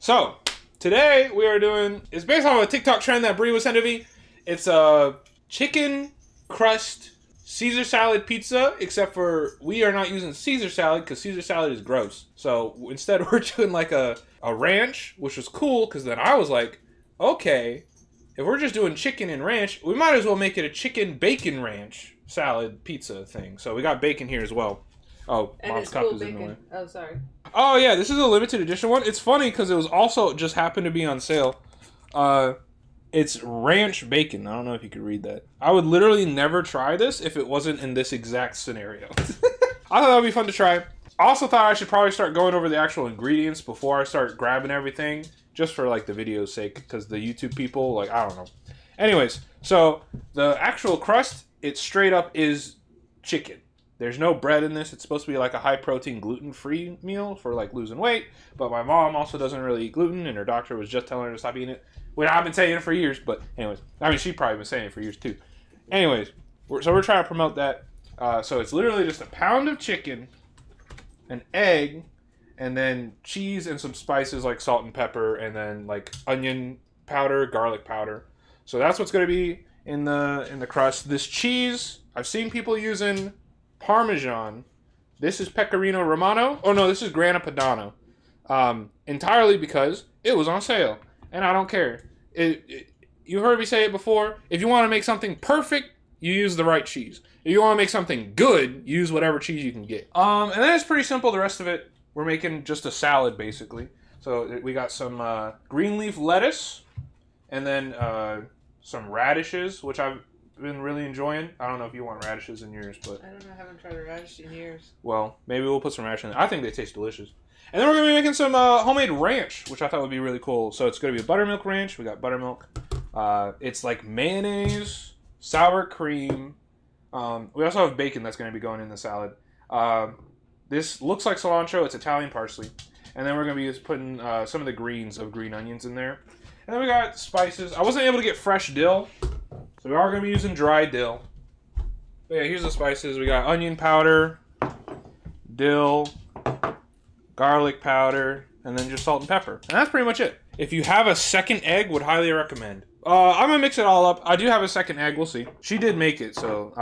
So, today we are doing, it's based on a TikTok trend that Brie was sending me. It's a chicken crust Caesar salad pizza, except for we are not using Caesar salad because Caesar salad is gross. So instead we're doing like a ranch, which was cool because then I was like, okay, if we're just doing chicken and ranch, we might as well make it a chicken bacon ranch salad pizza thing. So we got bacon here as well. Oh, and Mom's it's cup cool is in the way. bacon. Oh, sorry. Oh yeah, this is a limited edition one. It's funny because it was also just happened to be on sale. It's ranch bacon. I don't know if you could read that. I would literally never try this if it wasn't in this exact scenario. I thought that would be fun to try. I also thought I should probably start going over the actual ingredients before I start grabbing everything, just for like the video's sake, because the YouTube people, like, I don't know. Anyways, so the actual crust, it straight up is chicken. There's no bread in this. It's supposed to be like a high-protein, gluten-free meal for like losing weight. But my mom also doesn't really eat gluten, and her doctor was just telling her to stop eating it. Well, I've been saying it for years, but anyways. I mean, she's probably been saying it for years too. Anyways, so we're trying to promote that. So it's literally just a pound of chicken, an egg, and then cheese and some spices like salt and pepper, and then like onion powder, garlic powder. So that's what's going to be in the crust. This cheese, I've seen people using Parmesan. This is Pecorino Romano. Oh no, this is Grana Padano. Entirely because it was on sale, and I don't care. You heard me say it before. If you want to make something perfect, you use the right cheese. If you want to make something good, use whatever cheese you can get. And then it's pretty simple. The rest of it, we're making just a salad basically. So we got some green leaf lettuce, and then some radishes, which I've been really enjoying. I don't know if you want radishes in yours, but I don't know. I haven't tried a radish in years. Well, maybe we'll put some radish in there. I think they taste delicious. And then we're going to be making some homemade ranch, which I thought would be really cool. So it's going to be a buttermilk ranch. We got buttermilk. It's like mayonnaise, sour cream. We also have bacon that's going to be going in the salad. This looks like cilantro. It's Italian parsley. And then we're going to be putting some of the greens of green onions in there. And then we got spices. I wasn't able to get fresh dill, so we are going to be using dry dill. But yeah, here's the spices. We got onion powder, dill, garlic powder, and then just salt and pepper. And that's pretty much it. If you have a second egg, would highly recommend. I'm going to mix it all up. I do have a second egg. We'll see. She did make it, so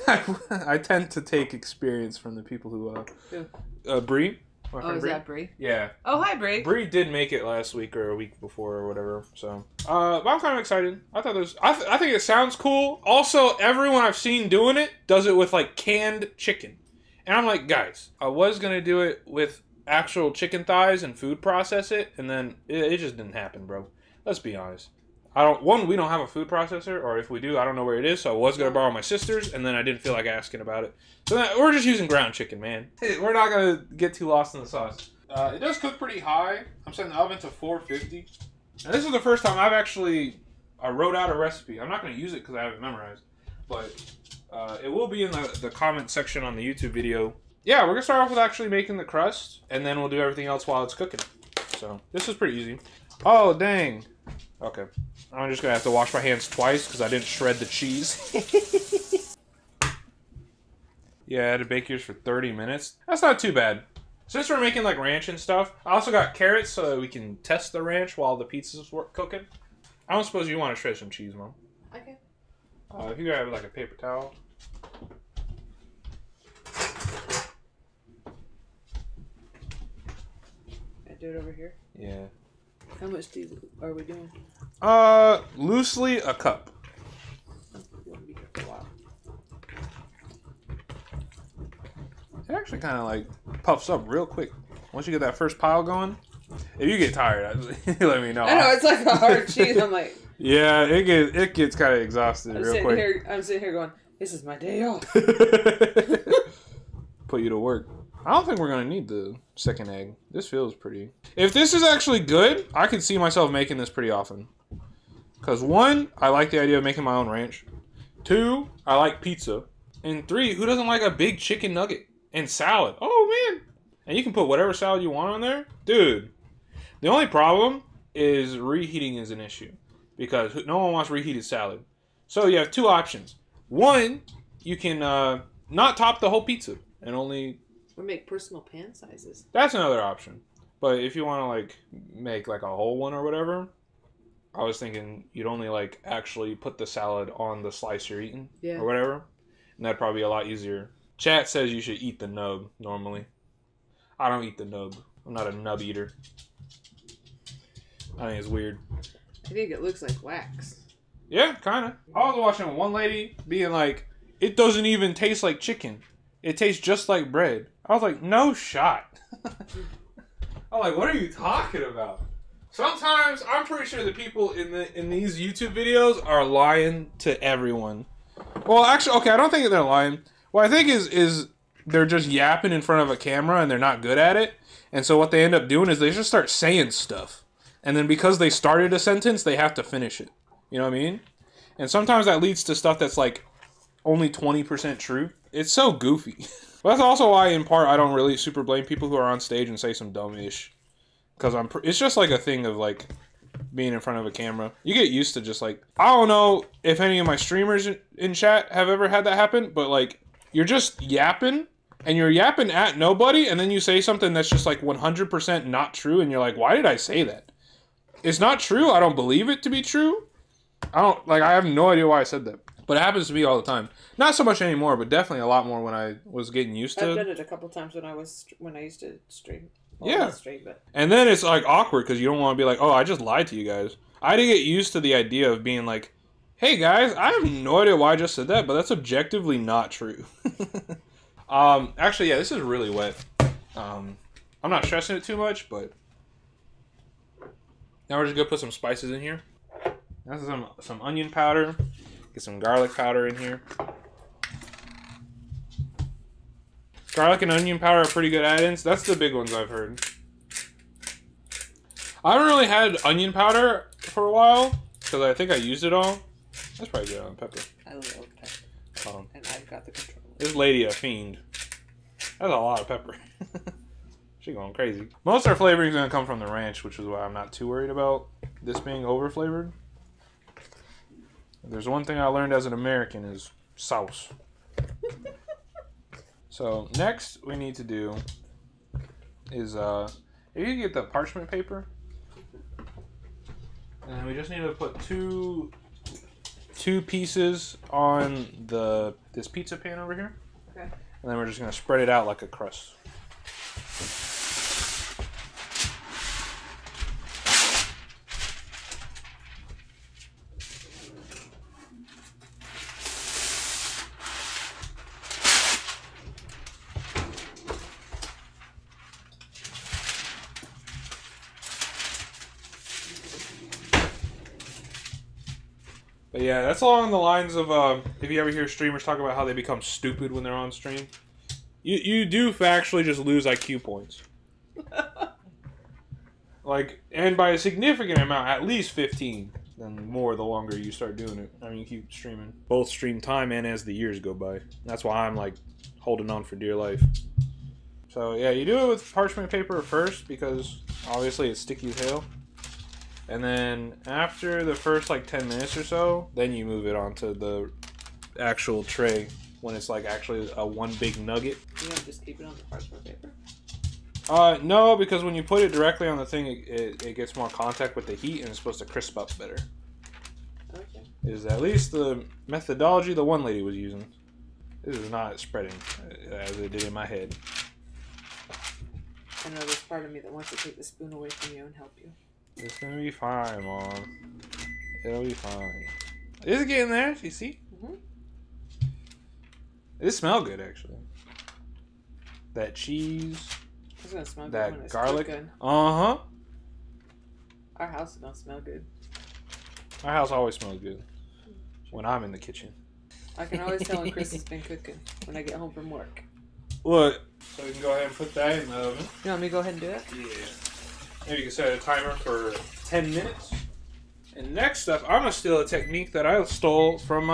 I tend to take experience from the people who... Brie? Oh, is that Brie? Yeah. Oh, hi, Brie. Brie did make it last week or a week before or whatever. So, but I'm kind of excited. I thought this. I think it sounds cool. Also, everyone I've seen doing it does it with like canned chicken, and I'm like, guys, I was gonna do it with actual chicken thighs and food process it, and then it just didn't happen, bro. Let's be honest. We don't have a food processor, or if we do, I don't know where it is, so I was going to borrow my sister's, and then I didn't feel like asking about it. So we're just using ground chicken, man. We're not going to get too lost in the sauce. It does cook pretty high. I'm setting the oven to 450. And this is the first time I wrote out a recipe. I'm not going to use it because I have it memorized, but it will be in the comment section on the YouTube video. Yeah, we're going to start off with actually making the crust, and then we'll do everything else while it's cooking. So this is pretty easy. Oh, dang. Okay. I'm just going to have to wash my hands twice because I didn't shred the cheese. Yeah, I had to bake yours for 30 minutes. That's not too bad. Since we're making like ranch and stuff, I also got carrots so that we can test the ranch while the pizza's cooking. I don't suppose you want to shred some cheese, Mom. Okay. If you grab like a paper towel. Can I do it over here? Yeah. How much are we doing? Loosely a cup. It actually kind of like puffs up real quick once you get that first pile going. If you get tired, let me know. I know it's like a hard cheese. I'm like, yeah, it gets kind of exhausted real quick. I'm sitting here going, this is my day off. Put you to work. I don't think we're going to need the second egg. This feels pretty... If this is actually good, I could see myself making this pretty often. Because 1, I like the idea of making my own ranch. 2, I like pizza. And 3, who doesn't like a big chicken nugget? And salad. Oh, man. And you can put whatever salad you want on there. Dude. The only problem is reheating is an issue. Because no one wants reheated salad. So you have 2 options. 1, you can not top the whole pizza. And only... Or make personal pan sizes. That's another option. But if you want to like make like a whole one or whatever, I was thinking you'd only like actually put the salad on the slice you're eating or whatever, and that'd probably be a lot easier. Chat says you should eat the nub normally. I don't eat the nub. I'm not a nub eater. I think it's weird. I think it looks like wax. Yeah, kind of. I was watching one lady being like, it doesn't even taste like chicken. It tastes just like bread. I was like, no shot. I'm like, what are you talking about? Sometimes I'm pretty sure the people in these YouTube videos are lying to everyone. Well, actually, okay, I don't think they're lying. What I think is they're just yapping in front of a camera and they're not good at it. And so what they end up doing is they just start saying stuff. And then because they started a sentence, they have to finish it. You know what I mean? And sometimes that leads to stuff that's like only 20% true. It's so goofy. But that's also why, in part, I don't really super blame people who are on stage and say some dumb-ish. Because it's just like a thing of like being in front of a camera. You get used to just like, I don't know if any of my streamers in chat have ever had that happen, but like you're just yapping and you're yapping at nobody and then you say something that's just like 100% not true and you're like, why did I say that? It's not true. I don't believe it to be true. I have no idea why I said that. But it happens to me all the time. Not so much anymore, but definitely a lot more when I was getting used to it. I've done it a couple times when I used to stream. Well, yeah. Stream, but... And then it's like awkward because you don't want to be like, oh, I just lied to you guys. I had to get used to the idea of being like, hey guys, I have no idea why I just said that, but that's objectively not true. Actually, yeah, this is really wet. I'm not stressing it too much, but now we're just gonna put some spices in here. This is some onion powder. Get some garlic powder in here. Garlic and onion powder are pretty good add-ins. That's the big ones I've heard. I haven't really had onion powder for a while because I think I used it all. That's probably good on pepper. I love pepper. And I've got the control. This lady a fiend. That's a lot of pepper. She going crazy. Most of our flavoring is going to come from the ranch, which is why I'm not too worried about this being over-flavored. If there's one thing I learned as an American is sauce. So next we need to do is if you get the parchment paper, and we just need to put two pieces on this pizza pan over here. Okay. And then we're just gonna spread it out like a crust. But yeah, that's along the lines of if you ever hear streamers talk about how they become stupid when they're on stream. You do factually just lose IQ points. Like, and by a significant amount, at least 15. Then more the longer you start doing it. I mean, you keep streaming. Both stream time and as the years go by. That's why I'm like holding on for dear life. So yeah, you do it with parchment paper first because obviously it's sticky as hell. And then after the first like 10 minutes or so, then you move it onto the actual tray when it's like actually a one big nugget. You don't just keep it on the parchment paper? No, because when you put it directly on the thing, it gets more contact with the heat and it's supposed to crisp up better. Okay. Is at least the methodology the one lady was using. This is not spreading as it did in my head. I know there's part of me that wants to take the spoon away from you and help you. It's gonna be fine, Mom. It'll be fine. Is it getting there? You see? Mm-hmm. It smells good, actually. That cheese. It's gonna smell good that when it's garlic. cooking. Uh-huh. Our house don't smell good. Our house always smells good when I'm in the kitchen. I can always tell when Chris has been cooking when I get home from work. Look, so we can go ahead and put that in the oven. You want me to go ahead and do it? Yeah. Maybe you can set a timer for 10 minutes. And next up, I'm going to steal a technique that I stole from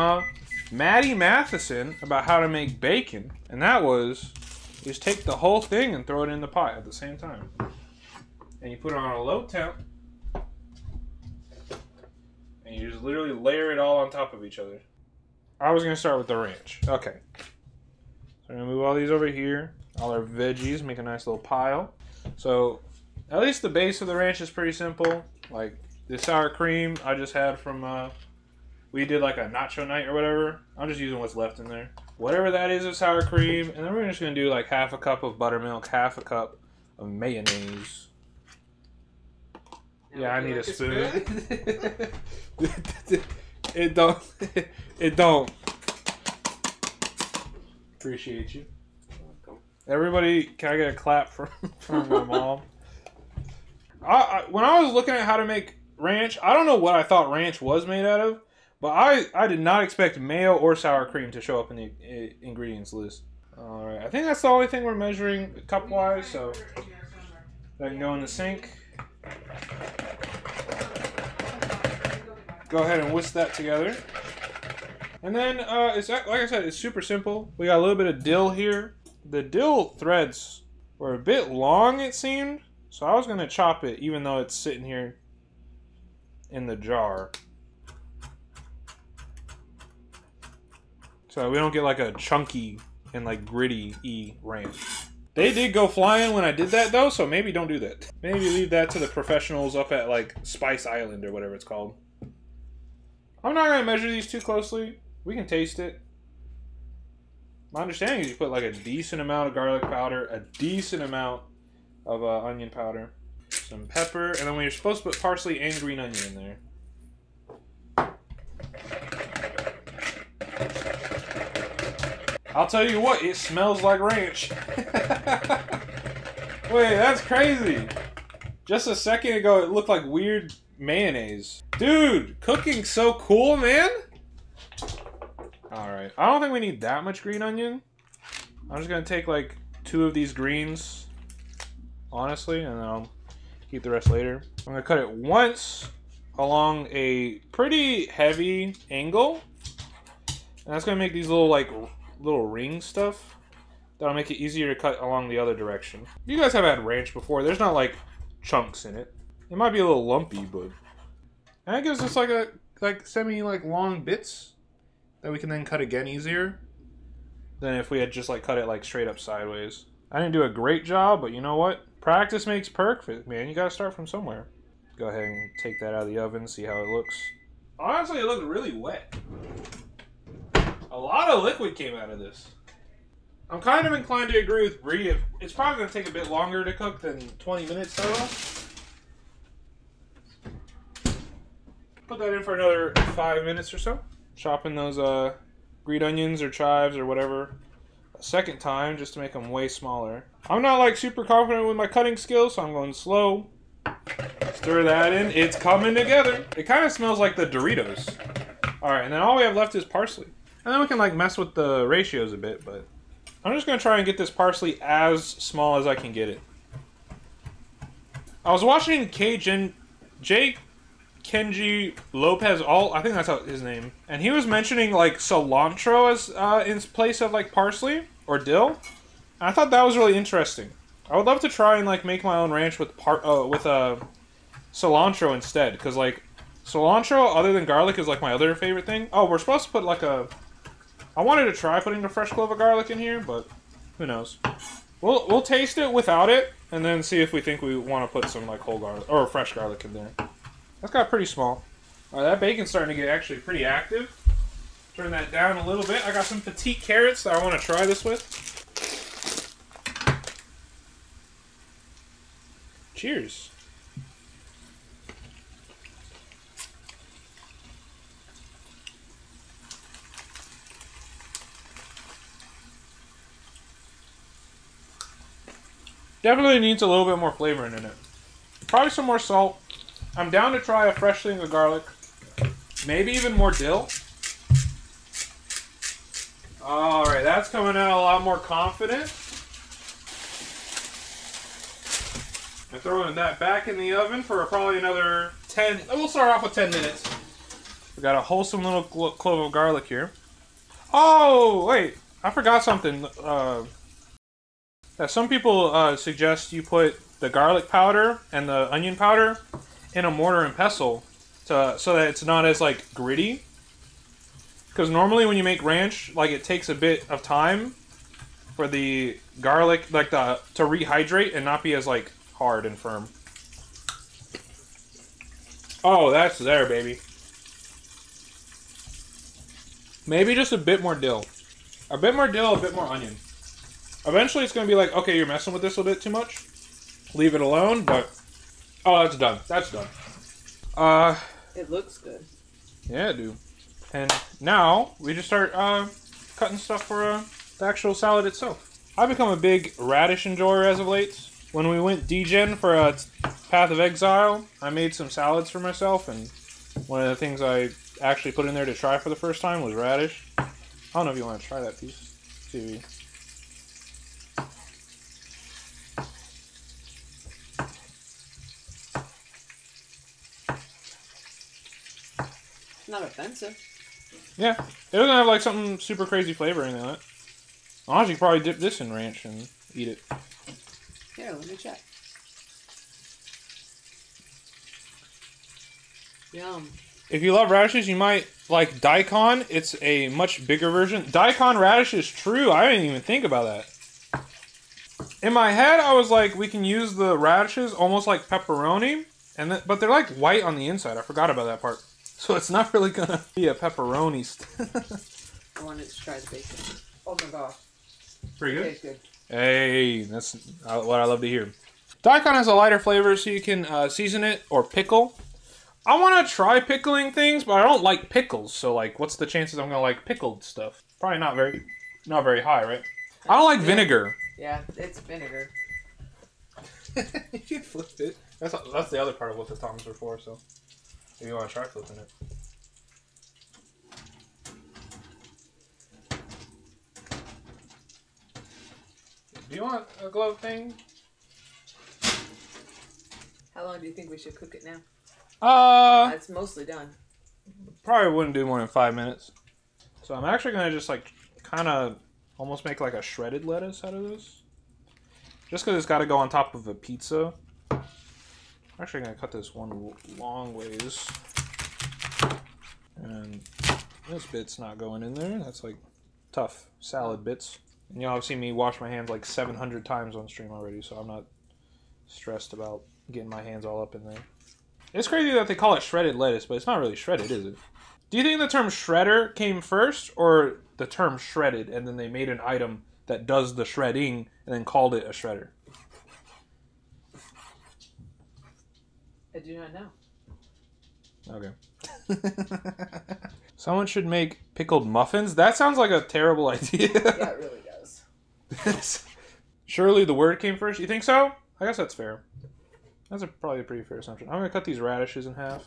Maddie Matheson about how to make bacon. And that was, you just take the whole thing and throw it in the pot at the same time. And you put it on a low temp. And you just literally layer it all on top of each other. I was going to start with the ranch. Okay. So I'm going to move all these over here. All our veggies, make a nice little pile. So At least the base of the ranch is pretty simple. Like the sour cream I just had from we did like a nacho night or whatever. I'm just using what's left in there. Whatever that is of sour cream, and then we're just gonna do like half a cup of buttermilk, half a cup of mayonnaise. Yeah, I need a spoon. It don't. It don't. Appreciate you. Everybody, can I get a clap from my mom? When I was looking at how to make ranch, I don't know what I thought ranch was made out of, but I did not expect mayo or sour cream to show up in the ingredients list. Alright, I think that's the only thing we're measuring cup-wise, so that can go in the sink. Go ahead and whisk that together. And then, it's like I said, it's super simple. We got a little bit of dill here. The dill threads were a bit long, it seemed. So I was going to chop it, even though it's sitting here in the jar. So we don't get like a chunky and like gritty-y ranch. They did go flying when I did that though, so maybe don't do that. Maybe leave that to the professionals up at like Spice Island or whatever it's called. I'm not going to measure these too closely. We can taste it. My understanding is you put like a decent amount of garlic powder, a decent amount of onion powder, some pepper, and then when you're supposed to put parsley and green onion in there. I'll tell you what, it smells like ranch. Wait, that's crazy. Just a second ago, it looked like weird mayonnaise. Dude, cooking's so cool, man. Alright, I don't think we need that much green onion. I'm just gonna take like 2 of these greens, honestly, and then I'll keep the rest later. I'm gonna cut it once along a pretty heavy angle, and that's gonna make these little ring stuff. That'll make it easier to cut along the other direction. You guys have had ranch before. There's not like chunks in it. It might be a little lumpy, but and it gives us like semi long bits that we can then cut again easier than if we had just like cut it like straight up sideways. I didn't do a great job, but you know what? Practice makes perfect, man. You gotta start from somewhere. Go ahead and take that out of the oven, see how it looks. Honestly, it looked really wet. A lot of liquid came out of this. I'm kind of inclined to agree with Bree. It's probably going to take a bit longer to cook than 20 minutes total. Put that in for another 5 minutes or so. Chopping those green onions or chives or whatever a second time just to make them way smaller. I'm not like super confident with my cutting skills, so I'm going slow. Stir that in. It's coming together. It kind of smells like the Doritos. Alright, and then all we have left is parsley. And then we can like mess with the ratios a bit, but I'm just going to try and get this parsley as small as I can get it. I was watching Jake Kenji Lopez, I think that's his name, and he was mentioning like cilantro as in place of like parsley or dill. And I thought that was really interesting. I would love to try and like make my own ranch with cilantro instead, because like cilantro other than garlic is like my other favorite thing. Oh, we're supposed to put like I wanted to try putting a fresh clove of garlic in here, but who knows. We'll taste it without it, and then see if we think we want to put some like whole garlic or fresh garlic in there. That's got pretty small. Alright, that bacon's starting to get actually pretty active. Turn that down a little bit. I got some petite carrots that I want to try this with. Cheers. Definitely needs a little bit more flavor in it. Probably some more salt. I'm down to try a fresh thing of garlic. Maybe even more dill. Alright, that's coming out a lot more confident. I'm throwing that back in the oven for probably another 10... We'll start off with 10 minutes. We got a wholesome little clove of garlic here. Oh, wait. I forgot something. Some people suggest you put the garlic powder and the onion powder in a mortar and pestle so that it's not as like gritty. Because normally when you make ranch, like it takes a bit of time for the garlic to rehydrate and not be as like hard and firm. Oh, that's there, baby. Maybe just a bit more dill. A bit more dill, a bit more onion. Eventually it's going to be like, okay, you're messing with this a bit too much. Leave it alone, but... Oh, that's done. That's done. It looks good. Yeah, dude. And now, we just start cutting stuff for the actual salad itself. I've become a big radish enjoyer as of late. When we went degen for Path of Exile, I made some salads for myself, and one of the things I actually put in there to try for the first time was radish. I don't know if you want to try that piece. See. It's not offensive. Yeah, it doesn't have like something super crazy flavor in it. Honestly, you could probably dip this in ranch and eat it. Here, let me check. Yum. If you love radishes, you might like daikon. It's a much bigger version. Daikon radish is true. I didn't even think about that. In my head, I was like, we can use the radishes almost like pepperoni, but they're like white on the inside. I forgot about that part. So it's not really gonna be a pepperoni. I wanted to try the bacon. Oh my gosh. Pretty good. Tastes good. Hey, that's what I love to hear. Daikon has a lighter flavor, so you can season it or pickle. I want to try pickling things, but I don't like pickles. So, like, what's the chances I'm gonna like pickled stuff? Probably not very high, right? I don't like vinegar. Yeah, it's vinegar. You flip it. That's the other part of what the tongs are for. So, if you want to try flipping it. Do you want a glove thing? How long do you think we should cook it now? It's mostly done. Probably wouldn't do more than 5 minutes. So I'm actually gonna just like kind of almost make like a shredded lettuce out of this, just because it's got to go on top of a pizza. I'm actually gonna cut this one long ways, and this bit's not going in there. That's like tough salad bits. And you know, I've seen me wash my hands like 700 times on stream already, so I'm not stressed about getting my hands all up in there. It's crazy that they call it shredded lettuce, but it's not really shredded, is it? Do you think the term shredder came first, or the term shredded, and then they made an item that does the shredding, and then called it a shredder? I do not know. Okay. Someone should make pickled muffins? That sounds like a terrible idea. Yeah, it really does. Surely the word came first? You think so? I guess that's fair. That's probably a pretty fair assumption. I'm going to cut these radishes in half.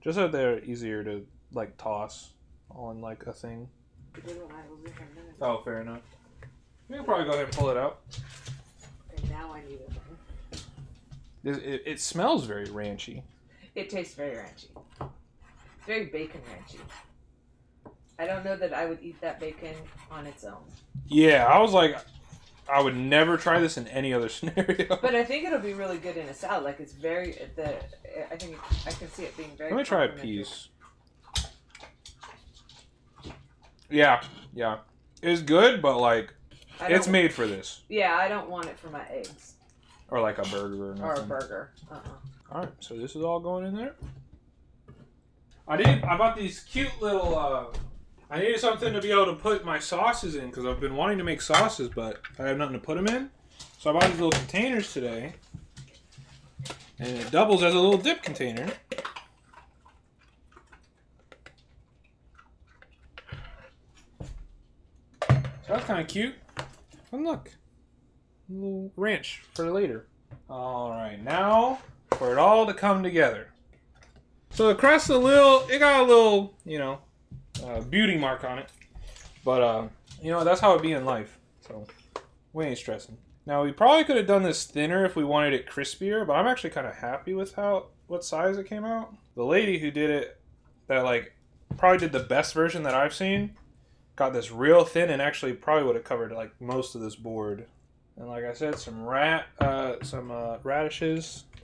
Just so they're easier to, like, toss on, like, a thing. Oh, fair enough. We can probably go ahead and pull it out. Okay, now I need a thing. It smells very ranchy. It tastes very ranchy. Very bacon ranchy. I don't know that I would eat that bacon on its own. Yeah, I was like, I would never try this in any other scenario. But I think it'll be really good in a salad. Like, it's very, I think I can see it being very. Let me try a piece. Yeah. It's good, but like, it's made for this. Yeah, I don't want it for my eggs. Or like a burger or nothing. Or a burger. Alright, so this is all going in there. I bought these cute little, I needed something to be able to put my sauces in, because I've been wanting to make sauces, but I have nothing to put them in. So I bought these little containers today. And it doubles as a little dip container. So that's kind of cute. And look, a little ranch for later. Alright, now for it all to come together. So across the it got a little, you know, beauty mark on it. But, you know, that's how it be in life. So, we ain't stressing. Now, we probably could have done this thinner if we wanted it crispier, but I'm actually kind of happy with what size it came out. The lady who did it, that, like, probably did the best version that I've seen, got this real thin and actually probably would have covered, like, most of this board. And like I said, some radishes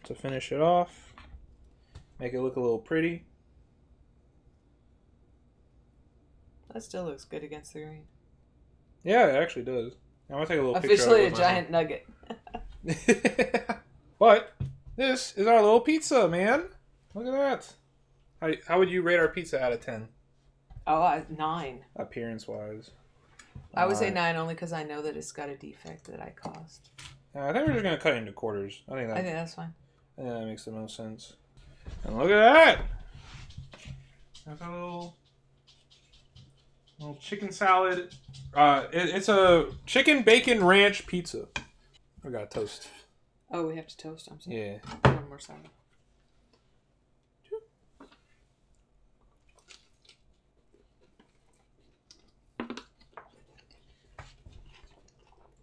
to finish it off. Make it look a little pretty. That still looks good against the green. Yeah, it actually does. I'm going to take a little picture of it. Officially a giant nugget. But this is our little pizza, man. Look at that. How would you rate our pizza out of 10? Oh, 9. Appearance-wise. I would say 9 only because I know that it's got a defect that I caused. I think we're just going to cut it into quarters. I think that's fine. Yeah, that makes the most sense. And look at that! That's a little chicken salad. It's a chicken bacon ranch pizza. We got toast. Oh, we have to toast. I'm sorry. Yeah. One more salad.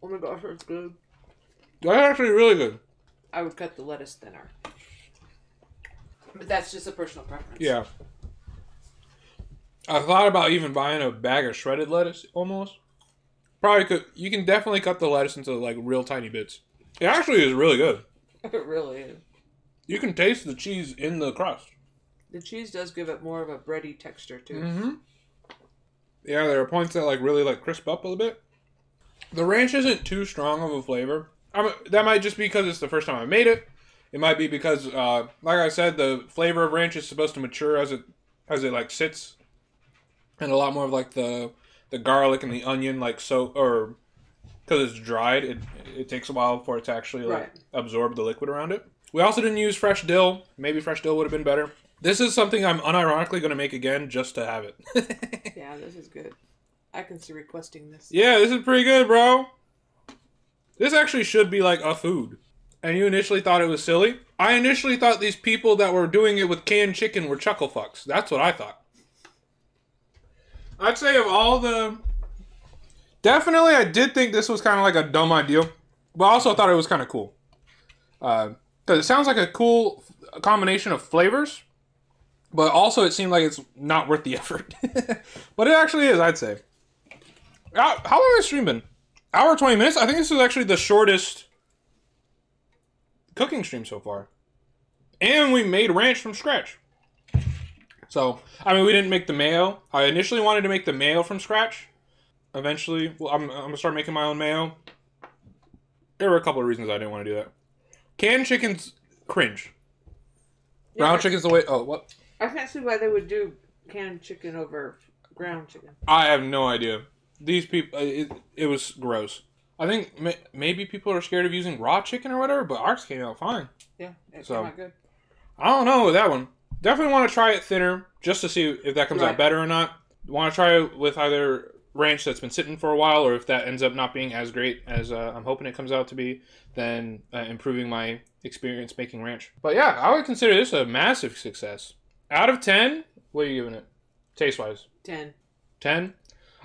Oh my gosh, it's good. That's actually really good. I would cut the lettuce thinner. But that's just a personal preference. Yeah. I thought about even buying a bag of shredded lettuce, almost. Probably could. You can definitely cut the lettuce into, like, real tiny bits. It actually is really good. It really is. You can taste the cheese in the crust. The cheese does give it more of a bready texture, too. Mm-hmm. Yeah, there are points that, like, really, like, crisp up a little bit. The ranch isn't too strong of a flavor. That might just be because it's the first time I made it. It might be because, like I said, the flavor of ranch is supposed to mature as it like sits, and a lot more of like the garlic and the onion, like or because it's dried, it takes a while for it to actually like absorb the liquid around it. We also didn't use fresh dill. Maybe fresh dill would have been better. This is something I'm unironically going to make again just to have it. Yeah, this is good. I can see requesting this. Yeah, this is pretty good, bro. This actually should be like a food. And you initially thought it was silly? I initially thought these people that were doing it with canned chicken were chuckle fucks. That's what I thought. I'd say of all the... Definitely, I did think this was kind of like a dumb idea. But I also thought it was kind of cool. Because it sounds like a cool combination of flavors. But also it seemed like it's not worth the effort. But it actually is, I'd say. How long has this stream been? Hour 20 minutes? I think this is actually the shortest cooking stream so far. And we made ranch from scratch. So, I mean, we didn't make the mayo. I initially wanted to make the mayo from scratch. Eventually, well, I'm going to start making my own mayo. There were a couple of reasons I didn't want to do that. Canned chicken's cringe. Ground chicken's the way... Oh, what? I can't see why they would do canned chicken over ground chicken. I have no idea. These people... It was gross. I think maybe people are scared of using raw chicken or whatever, but ours came out fine. Yeah, it came out good. I don't know with that one. Definitely want to try it thinner just to see if that comes out better or not. Want to try it with either ranch that's been sitting for a while, or if that ends up not being as great as I'm hoping it comes out to be, then improving my experience making ranch. But yeah, I would consider this a massive success. Out of 10, what are you giving it? Taste-wise? 10. 10?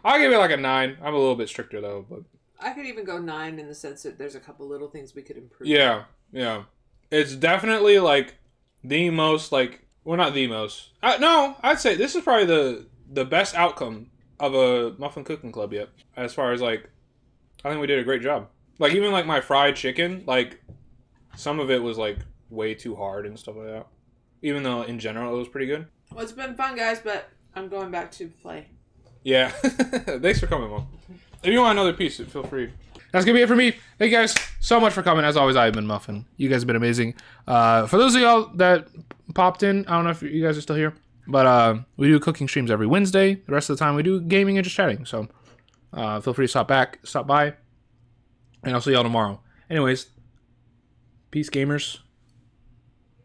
I'll give it like a 9. I'm a little bit stricter though, but... I could even go 9 in the sense that there's a couple little things we could improve. Yeah, yeah. It's definitely like the most like... Well, not the most. No, I'd say this is probably the best outcome of a Muffin Cooking Club yet. As far as like... I think we did a great job. Like even like my fried chicken, like some of it was like way too hard and stuff like that. Even though in general it was pretty good. Well, it's been fun, guys, but I'm going back to play. Yeah. Thanks for coming, Mom. If you want another piece, feel free. That's going to be it for me. Thank you guys so much for coming. As always, I've been Muffin. You guys have been amazing. For those of y'all that popped in, I don't know if you guys are still here, but we do cooking streams every Wednesday. The rest of the time, we do gaming and just chatting. So feel free to stop by, and I'll see y'all tomorrow. Anyways, peace, gamers.